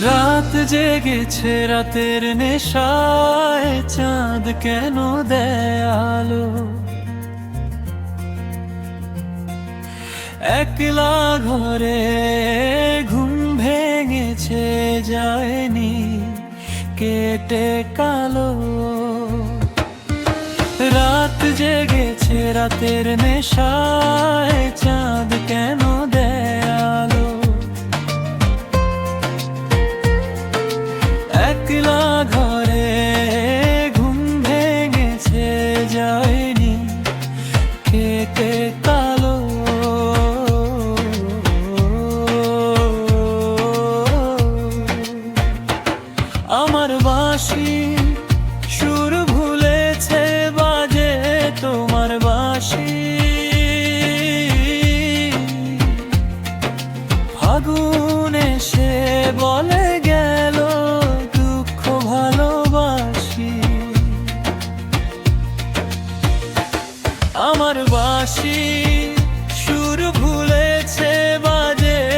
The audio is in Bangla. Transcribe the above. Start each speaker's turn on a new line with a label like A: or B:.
A: রাত জেগেছে রাতের নেশায়, চাঁদ কেন দেয় আলো? একলা ঘরে ঘুম ভেঙেছে যায়নি, কেটে কালো। রাত জেগেছে রাতের নেশায়, চাঁদ কেন দেয় আলো? একলা ঘরে ঘুম ভেঙেছে যায়নি, কেটে কালো। আমার বাঁশি সুর ভুলেছে বাজে তোমার বাঁশি। ফাগুন এসে বলে গেল দুঃখ ভালোবাসি। আমার বাঁশি